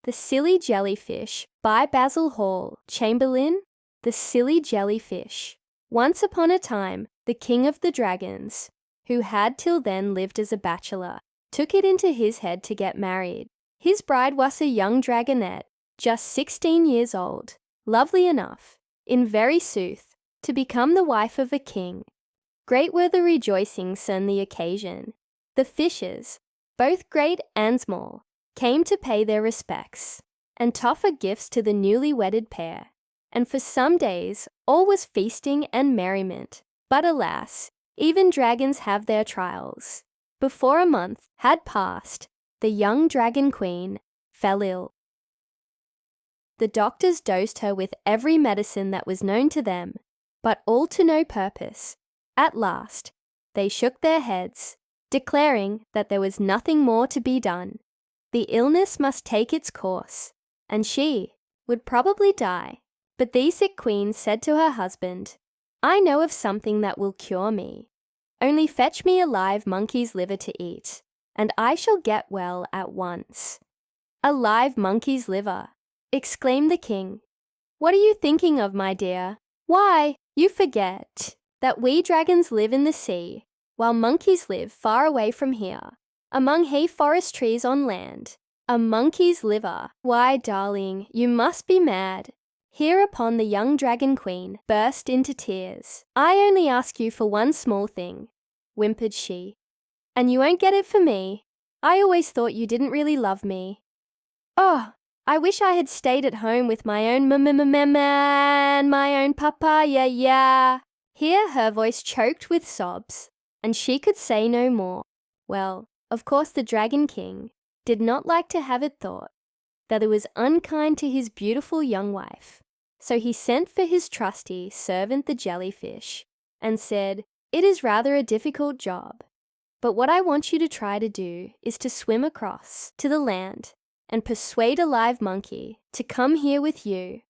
The Silly Jellyfish by Basil Hall Chamberlain. The Silly Jellyfish. Once upon a time, the king of the dragons, who had till then lived as a bachelor, took it into his head to get married. His bride was a young dragonette, just 16 years old, lovely enough, in very sooth, to become the wife of a king. Great were the rejoicings on the occasion. The fishes, both great and small, came to pay their respects and offer gifts to the newly wedded pair, and for some days all was feasting and merriment. But alas, even dragons have their trials. Before a month had passed, the young dragon queen fell ill. The doctors dosed her with every medicine that was known to them, but all to no purpose. At last, they shook their heads, declaring that there was nothing more to be done. The illness must take its course, and she would probably die. But the sick queen said to her husband, "I know of something that will cure me. Only fetch me a live monkey's liver to eat, and I shall get well at once." "A live monkey's liver!" exclaimed the king. "What are you thinking of, my dear? Why, you forget that we dragons live in the sea, while monkeys live far away from here, among hay forest trees on land. A monkey's liver! Why, darling, you must be mad." Hereupon the young dragon queen burst into tears. "I only ask you for one small thing," whimpered she, "and you won't get it for me. I always thought you didn't really love me. Oh, I wish I had stayed at home with my own and my own papa, yeah. Here her voice choked with sobs, and she could say no more. Well, of course the Dragon King did not like to have it thought that it was unkind to his beautiful young wife. So he sent for his trusty servant the jellyfish and said, "It is rather a difficult job, but what I want you to try to do is to swim across to the land and persuade a live monkey to come here with you.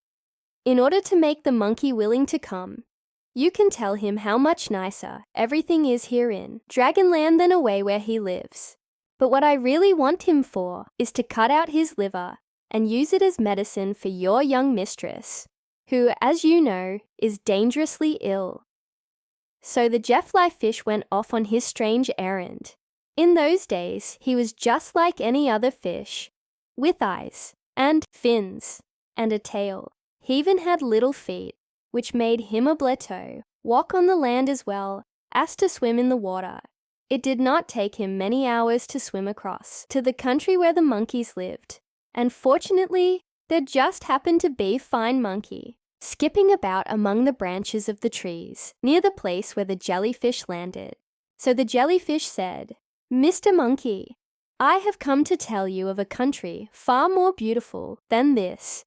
In order to make the monkey willing to come, you can tell him how much nicer everything is here in Dragonland than away where he lives. But what I really want him for is to cut out his liver and use it as medicine for your young mistress, who, as you know, is dangerously ill." So the jellyfish went off on his strange errand. In those days, he was just like any other fish, with eyes and fins and a tail. He even had little feet, which made him able to walk on the land as well as to swim in the water. It did not take him many hours to swim across to the country where the monkeys lived, and fortunately, there just happened to be a fine monkey skipping about among the branches of the trees near the place where the jellyfish landed. So the jellyfish said, "Mr. Monkey, I have come to tell you of a country far more beautiful than this.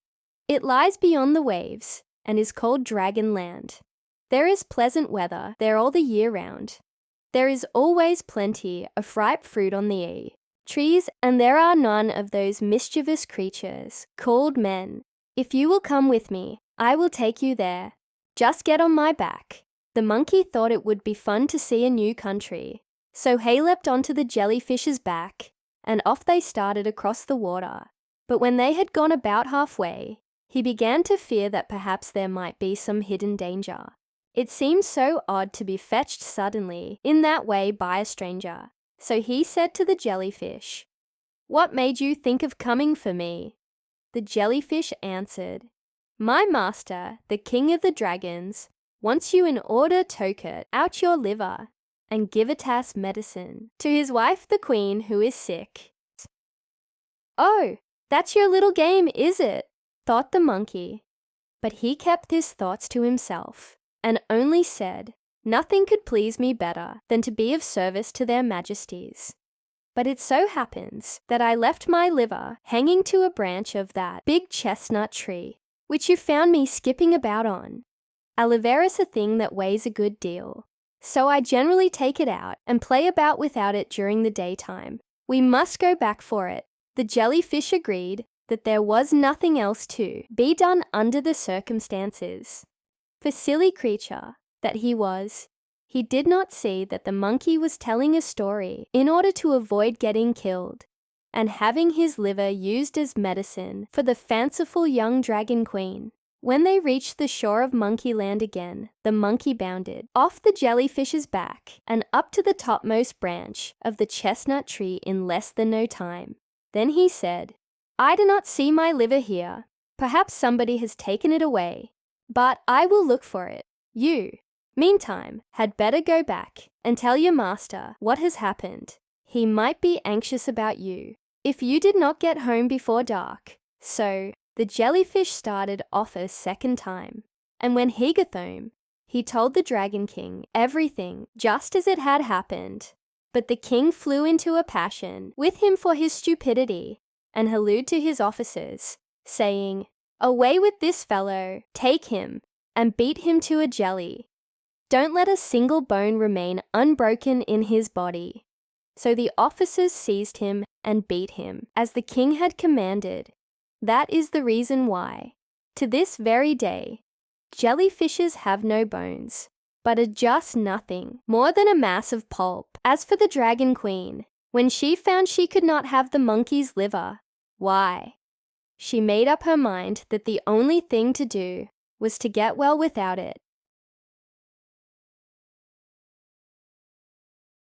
It lies beyond the waves and is called Dragonland. There is pleasant weather there all the year round. There is always plenty of ripe fruit on the trees, and there are none of those mischievous creatures called men. If you will come with me, I will take you there. Just get on my back." The monkey thought it would be fun to see a new country, so he leapt onto the jellyfish's back, and off they started across the water. But when they had gone about halfway, he began to fear that perhaps there might be some hidden danger. It seemed so odd to be fetched suddenly in that way by a stranger. So he said to the jellyfish, "What made you think of coming for me?" The jellyfish answered, "My master, the king of the dragons, wants you in order to cut out your liver and give it as medicine to his wife the queen who is sick." "Oh, that's your little game, is it?" thought the monkey. But he kept his thoughts to himself and only said, "Nothing could please me better than to be of service to their majesties. But it so happens that I left my liver hanging to a branch of that big chestnut tree, which you found me skipping about on. A liver is a thing that weighs a good deal, so I generally take it out and play about without it during the daytime. We must go back for it." The jellyfish agreed that there was nothing else to be done under the circumstances. For silly creature that he was, he did not see that the monkey was telling a story in order to avoid getting killed, and having his liver used as medicine for the fanciful young dragon queen. When they reached the shore of Monkeyland again, the monkey bounded off the jellyfish's back and up to the topmost branch of the chestnut tree in less than no time. Then he said, "I do not see my liver here. Perhaps somebody has taken it away, but I will look for it. You, meantime, had better go back and tell your master what has happened. He might be anxious about you if you did not get home before dark." So the jellyfish started off a second time, and when he got home, he told the Dragon King everything just as it had happened. But the king flew into a passion with him for his stupidity and hallooed to his officers, saying, "Away with this fellow, take him, and beat him to a jelly. Don't let a single bone remain unbroken in his body." So the officers seized him and beat him, as the king had commanded. That is the reason why, to this very day, jellyfishes have no bones, but are just nothing more than a mass of pulp. As for the Dragon Queen, when she found she could not have the monkey's liver, why, she made up her mind that the only thing to do was to get well without it.